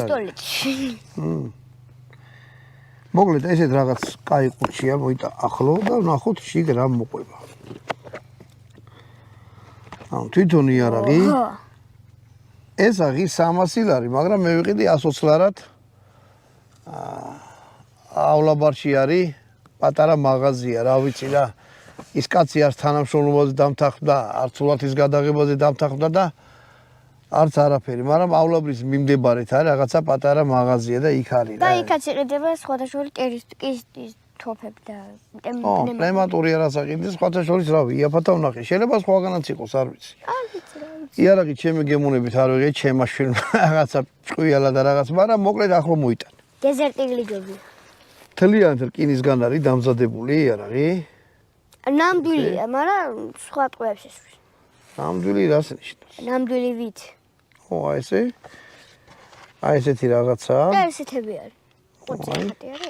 სტოლეთში. მოკლედ ესეთ რაღაც კაი ყუთშია მოიტახლო და ნახოთ შიგ რა მოყვება. ანუ თვითონ იარაღი ეს აღი 300 ლარი, მაგრამ მე ვიყიდი 120 ლარად.ავლაბარში არის პატარა მაღაზია, რა ვიცი რა. ის კაცი არც თანამშრომლობაზე დამთანხმდა, არც სულათის გადაღებაზე დამთანხმდა და არც არაფერი, მაგრამავლაბრის მიმდებარეთ არის რაღაცა პატარა მაღაზია და იქ არის რა. და იქაც იყიდება სხვადასხვა კისტის თოფები და პნევმატური არასაყიდის სხვათა შორის რავი, იაფათა ვნახე. შეიძლება სხვაგანაც იყოს, არ ვიცი. არ ვიცი რა ვიცი. იარაღი ჩემი გემოვნებით არ ვიღე, ჩემმა შვილმა რაღაცა ჭყუიალა და რაღაც, მაგრამ მოკლედ ახლო მოიტან. დეზერტიგლი ჯობია. თლიანად რკინისგან არის დამზადებული იარაღი. ნამდვილია, მაგრამ სხვა ტყუებს ესვის. ნამდვილი რას ნიშნავს? ნამდვილი ვით. ო, აი ესე? აი ესეთი რაღაცაა. და ესეთები არის. 20 ხატი არის.